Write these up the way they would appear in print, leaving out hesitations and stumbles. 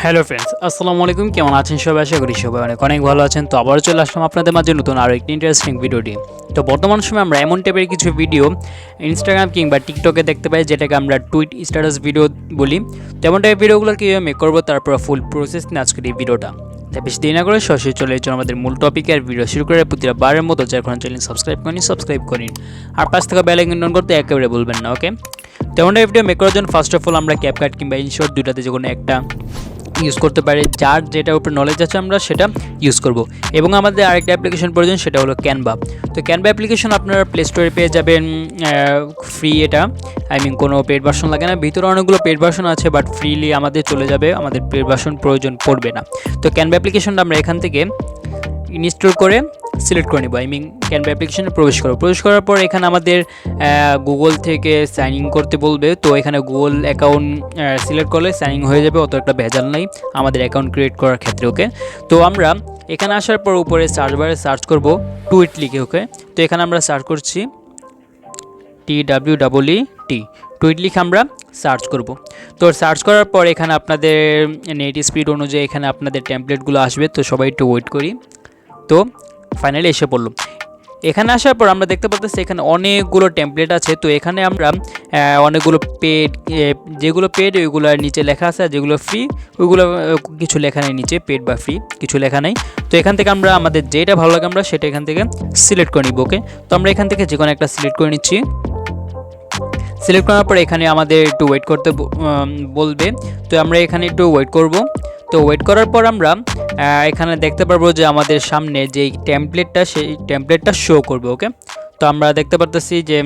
Hello friends, আসসালামু আলাইকুম। কেমন আছেন সবাই? আশা করি সবাই অনেক অনেক ভালো আছেন। তো আবারও চলে আসলাম আপনাদের মাঝে নতুন আরও একটি ইন্টারেস্টিং ভিডিওটি। তো বর্তমান সময়ে আমরা এমন টাইপের কিছু ভিডিও ইনস্টাগ্রাম কিংবা টিকটকে দেখতে পাই, যেটাকে আমরা টুইট স্ট্যাটাস ভিডিও বলি। তেমন টাইপের ভিডিওগুলো কীভাবে মেক করবো তারপর ফুল প্রসেস নিয়ে আজকের এই ভিডিওটা। তাই বেশি দেরি না করে সরাসরি চলে যাচ্ছি আমাদের মূল টপিকে। আর ভিডিও শুরু করে প্রতিটা বারের মতো যার কোনো চ্যানেল সাবস্ক্রাইব করেন আর পাশ থেকে বেল আইকন অন করতে একেবারে বলবেন না, ওকে? তেমন টাইপ ভিডিও মেক করার জন্য ফার্স্ট অফ অল আমরা ক্যাপকাট কিংবা ইনশর্ট দুইটাতে যে কোনো একটা ইউজ করতে পারি। যার যেটার উপরে নলেজ আছে আমরা সেটা ইউজ করব। এবং আমাদের আরেকটা অ্যাপ্লিকেশন প্রয়োজন, সেটা হলো ক্যানভা। তো ক্যানভা অ্যাপ্লিকেশন আপনারা প্লে স্টোরে পেয়ে যাবেন ফ্রি। এটা কোনো পেড ভার্সন লাগে না। ভিতরে অনেকগুলো পেড ভার্সন আছে, বাট ফ্রিলি আমাদের চলে যাবে, আমাদের পেড ভার্সন প্রয়োজন পড়বে না। তো ক্যানভা অ্যাপ্লিকেশনটা আমরা এখান থেকে ইনস্টল করে সিলেক্ট করে নেব। ক্যানভা অ্যাপ্লিকেশনে প্রবেশ করার পর এখানে আমাদের গুগল থেকে সাইন ইন করতে বলবে। তো এখানে গুগল অ্যাকাউন্ট সিলেক্ট করলে সাইন ইন হয়ে যাবে, অত একটা ভেজাল নাই আমাদের অ্যাকাউন্ট ক্রিয়েট করার ক্ষেত্রে, ওকে? তো আমরা এখানে আসার পর উপরে সার্চ বারে সার্চ করব টুইট লিখে, ওকে? তো এখানে আমরা সার্চ করছি TWEET, টুইট লিখে আমরা সার্চ করব। তো সার্চ করার পর এখানে আপনাদের নেট স্পিড অনুযায়ী এখানে আপনাদের টেমপ্লেটগুলো আসবে। তো সবাই একটু ওয়েট করি। তো ফাইনালি এসে পড়লো। এখানে আসার পর আমরা দেখতে পাচ্ছি এখানে অনেকগুলো টেমপ্লেট আছে। তো এখানে আমরা অনেকগুলো পেড, যেগুলো পেড ওইগুলোর নিচে লেখা আছে, আর যেগুলো ফ্রি ওইগুলো কিছু লেখা নেই নিচে, পেড বা ফ্রি কিছু লেখা নেই। তো এখান থেকে আমরা আমাদের যেটা ভালো লাগে আমরা সেটা এখান থেকে সিলেক্ট করে নিব, ওকে? তো আমরা এখান থেকে যে কোনো একটা সিলেক্ট করে নিচ্ছি। সিলেক্ট করার পর এখানে আমাদের একটু ওয়েট করতে বলবে। তো আমরা এখানে একটু ওয়েট করব। তো ওয়েট করার পর আমরা এখানে দেখতে পারবো যে আমাদের সামনে যেই টেমপ্লেটটা সেই টেমপ্লেটটা শো করবে, ওকে? তো আমরা দেখতে পারতেছি যে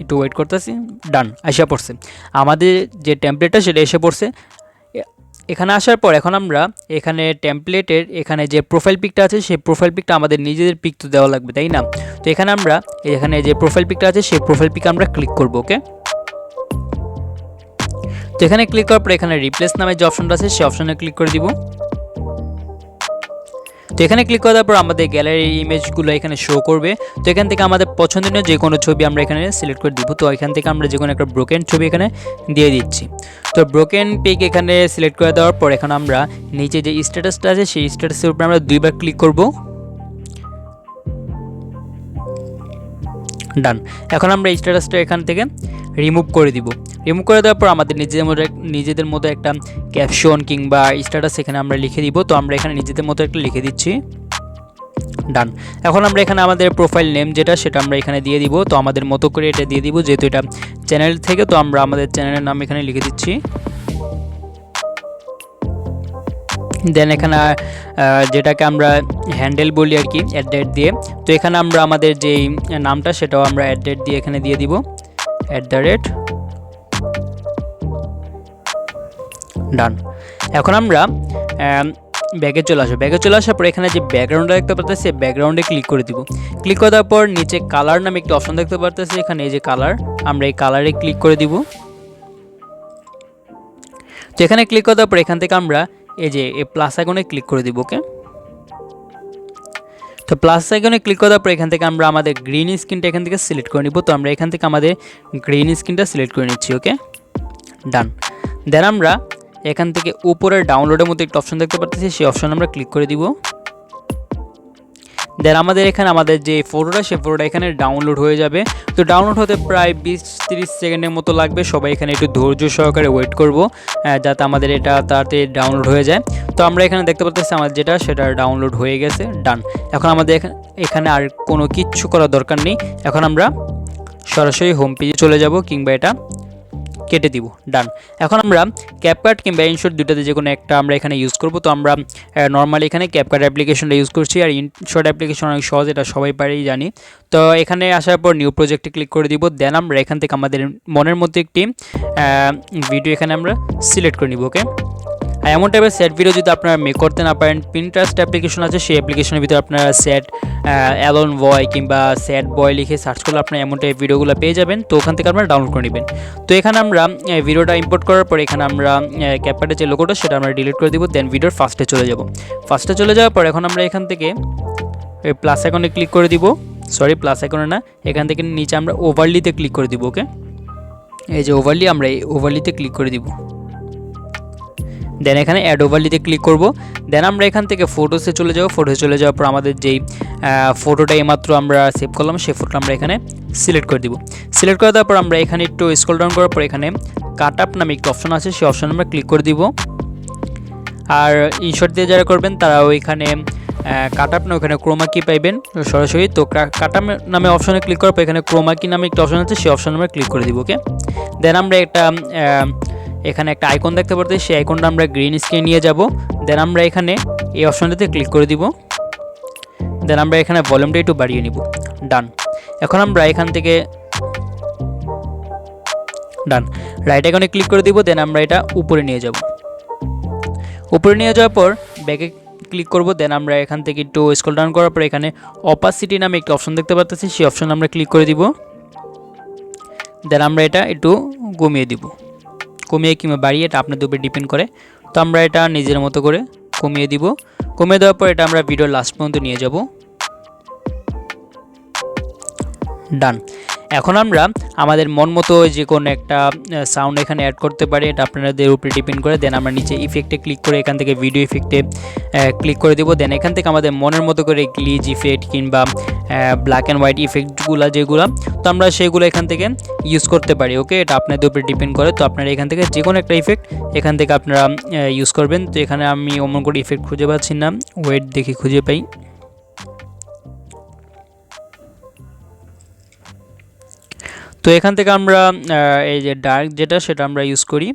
একটু ওয়েট করতেছি, ডান এসে পড়ছে আমাদের যে টেমপ্লেটটা, সেটা এসে পড়ছে। এখানে আসার পর এখন আমরা এখানে টেমপ্লেটের এখানে যে প্রোফাইল পিকটা আছে সেই প্রোফাইল পিকটা আমাদের নিজেদের পিক তো দেওয়া লাগবে, তাই না? তো এখানে আমরা এখানে যে প্রোফাইল পিকটা আছে সেই প্রোফাইল পিকে আমরা ক্লিক করব, ওকে? তো এখানে ক্লিক করার পর এখানে রিপ্লেস নামে যে অপশনটা আছে সেই অপশনে ক্লিক করে দিব। তো এখানে ক্লিক করার পর আমাদের গ্যালারির ইমেজগুলো এখানে শো করবে। তো এখান থেকে আমাদের পছন্দনীয় যে কোনো ছবি আমরা এখানে সিলেক্ট করে দিব। তো এখান থেকে আমরা যে কোনো একটা ব্রোকেন ছবি এখানে দিয়ে দিচ্ছি। তো ব্রোকেন পিক এখানে সিলেক্ট করে দেওয়ার পর এখন আমরা নিচে যে স্ট্যাটাসটা আছে সেই স্ট্যাটাসের উপরে আমরা দুইবার ক্লিক করব, ডান। এখন আমরা স্ট্যাটাসটা এখান থেকে রিমুভ করে দিব। রিমুভ করে দেওয়ার পর আমাদের নিজেদের মতো একটা ক্যাপশন কিংবা স্ট্যাটাস এখানে আমরা লিখে দিব। তো আমরা এখানে নিজেদের মতো একটা লিখে দিচ্ছি, ডান। এখন আমরা এখানে আমাদের প্রোফাইল নেম যেটা সেটা আমরা এখানে দিয়ে দিব। তো আমাদের মতো করে এটা দিয়ে দিব, যেহেতু এটা চ্যানেল থেকে। তো আমরা আমাদের চ্যানেলের নাম এখানে লিখে দিচ্ছি। দেন এখানে যেটাকে আমরা হ্যান্ডেল বলি আর কি, @ দিয়ে। তো এখানে আমরা আমাদের যেই নামটা সেটাও আমরা @ দিয়ে এখানে দিয়ে দিব, @ ডান। এখন আমরা ব্যাগে চলে আসবো। ব্যাগে চলে আসার পর এখানে যে ব্যাকগ্রাউন্ডটা দেখতে পাচ্ছি ব্যাকগ্রাউন্ডে ক্লিক করে দিব। ক্লিক করে দেওয়ার পর নিচে কালার নামে একটি অপশন দেখতে পাচ্ছি, এখানে এই যে কালার, আমরা এই কালারে ক্লিক করে দিব। তো এখানে ক্লিক করে দেওয়ার পর এখান থেকে আমরা এই যে এই প্লাস আইকনে ক্লিক করে দিব, ওকে? তো প্লাস আইকনে ক্লিক করার পর এখান থেকে আমরা আমাদের গ্রিন স্ক্রিনটা এখান থেকে সিলেক্ট করে নিব। তো আমরা এখান থেকে আমাদের গ্রিন স্ক্রিনটা সিলেক্ট করে নিচ্ছি, ওকে? ডান। দেন আমরা এখান থেকে উপরের ডাউনলোডের মধ্যে একটা অপশন দেখতে পাচ্ছি, সেই অপশন আমরা ক্লিক করে দিব। দেন আমাদের এখানে আমাদের যে ফটোটা সেই ফটোটা এখানে ডাউনলোড হয়ে যাবে। তো ডাউনলোড হতে প্রায় 20-30 সেকেন্ডের মতো লাগবে। সবাই এখানে একটু ধৈর্য সহকারে ওয়েট করব, যাতে আমাদের এটা তাড়াতাড়ি ডাউনলোড হয়ে যায়। তো আমরা এখানে দেখতে পাচ্ছি আমাদের যেটা সেটা ডাউনলোড হয়ে গেছে, ডান। এখন আমাদের এখানে আর কোনো কিচ্ছু করার দরকার নেই। এখন আমরা সরাসরি হোম পেজে চলে যাব কিংবা এটা কেটে দিব, ডান। এখন আমরা ক্যাপকাট কিংবা ইনশর্ট দুটাতে যে কোনো একটা আমরা এখানে ইউজ করব। তো আমরা নর্মালি এখানে ক্যাপকাট অ্যাপ্লিকেশনটা ইউজ করছি, আর ইনশর্ট অ্যাপ্লিকেশন অনেক সহজ, এটা সবাই পারেই জানি। তো এখানে আসার পর নিউ প্রজেক্টে ক্লিক করে দিব। দেন আমরা এখান থেকে আমাদের মনের মধ্যে একটি ভিডিও এখানে আমরা সিলেক্ট করে নিব, ওকে? আর এমন টাইপের সেট ভিডিও যদি আপনারা মেক করতে না পারেন, পিন্টারেস্ট অ্যাপ্লিকেশন আছে, সেই অ্যাপ্লিকেশনের ভিতরে আপনারা সেট অ্যালন বয় কিংবা স্যাড বয় লিখে সার্চ করলে আপনারা এমন টাইপ ভিডিওগুলো পেয়ে যাবেন। তো ওখান থেকে আপনারা ডাউনলোড করে নেবেন। তো এখানে আমরা ভিডিওটা ইম্পোর্ট করার পর এখানে আমরা ক্যাপকাটের যে লোগোটা সেটা আমরা ডিলিট করে দিব। দেন ভিডিওর ফার্স্টে চলে যাব। ফার্স্টে চলে যাওয়ার পর এখন আমরা এখান থেকে প্লাস আইকনে ক্লিক করে দিব, সরি প্লাস আইকনে না, এখান থেকে নিচে আমরা ওভারলিতে ক্লিক করে দিব, ওকে? এই যে ওভারলি, আমরা এই ওভারলিতে ক্লিক করে দিব। দেন এখানে অ্যাড ওভারলিতে ক্লিক করব। দেন আমরা এখান থেকে ফটোসে চলে যাব। ফটোসে চলে যাওয়ার পর আমাদের যেই ফটোটা এইমাত্র আমরা সেভ করলাম সেই ফটোটা আমরা এখানে সিলেক্ট করে দিব। সিলেক্ট করে দেওয়ার পর আমরা এখানে একটু স্ক্রল ডাউন করার পর এখানে কাট আপ নামে একটা অপশন আছে, সেই অপশন আমরা ক্লিক করে দিব। আর ইনশর্ট দিয়ে যারা করবেন তারা ওইখানে কাট আপ না ওখানে ক্রোমা কি পাইবেন সরাসরি। তো কাট আপ নামে অপশনে ক্লিক করার পর এখানে ক্রোমা কি নামে একটা অপশন আছে, সেই অপশন আমরা ক্লিক করে দিব। ওকে, দেন আমরা এখানে একটা আইকন দেখতে পাচ্ছি, সেই আইকনটা আমরা গ্রিন স্ক্রিনে নিয়ে যাব। দেন আমরা এখানে এই অপশনটাতে ক্লিক করে দিব। দেন আমরা এখানে ভলিউমটা একটু বাড়িয়ে নিব। ডান। এখন আমরা এখান থেকে ডান রাইট আইকনে ক্লিক করে দিব। দেন আমরা এটা উপরে নিয়ে যাব। উপরে নিয়ে যাওয়ার পর ব্যাকে ক্লিক করব। দেন আমরা এখান থেকে একটু স্ক্রল ডাউন করার পর এখানে অপাসিটি নামে একটা অপশন দেখতে পাচ্ছি, সেই অপশন আমরা ক্লিক করে দিব। দেন আমরা এটা একটু কমিয়ে দিব, কমিয়ে কিংবা বাড়িয়ে এটা আপনাদের উপরে ডিপেন্ড করে। তো আমরা এটা নিজের মতো করে কমিয়ে দিব। কমিয়ে দেওয়ার পর এটা আমরা ভিডিওর লাস্ট পর্যন্ত নিয়ে যাব। ডান। এখন আমরা আমাদের মন মতো যে কোনো একটা সাউন্ড এখানে অ্যাড করতে পারি, এটা আপনাদের উপরে ডিপেন্ড করে। দেন আমরা নিচে ইফেক্টে ক্লিক করে এখান থেকে ভিডিও ইফেক্টে ক্লিক করে দেবো। দেন এখান থেকে আমাদের মনের মতো করে গ্লিচ ইফেক্ট কিংবা ব্ল্যাক অ্যান্ড হোয়াইট ইফেক্টগুলো যেগুলো, তো আমরা সেগুলো এখান থেকে ইউজ করতে পারি। ওকে, এটা আপনাদের উপরে ডিপেন্ড করে। তো আপনারা এখান থেকে যে কোনো একটা ইফেক্ট এখান থেকে আপনারা ইউজ করবেন। তো এখানে আমি অমন করে ইফেক্ট খুঁজে পাচ্ছি না, ওয়েট দেখি খুঁজে পাই। তো এখান থেকে আমরা এই যে ডার্ক যেটা সেটা আমরা ইউজ করি।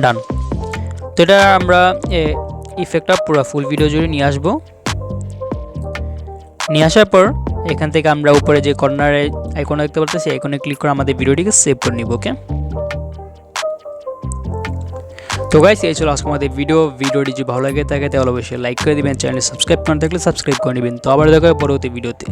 ডান। তো এটা আমরা ইফেক্টটা পুরো ফুল ভিডিও জুড়ে নিয়ে আসবো। নিয়ে আসার পর এখান থেকে আমরা উপরে যে কর্নারে আইকন দেখতে পাচ্ছি আইকনে ক্লিক করে আমাদের ভিডিওটিকে সেভ করে নিব। ওকে, তো গাইস এই ছিল আজকে আমাদের ভিডিওটি যদি ভালো লাগে থাকে তাহলে অবশ্যই লাইক করে দিবেন, চ্যানেল সাবস্ক্রাইব করে থাকলে সাবস্ক্রাইব করে নেবেন। তো আবার দেখা হবে পরবর্তী ভিডিওতে।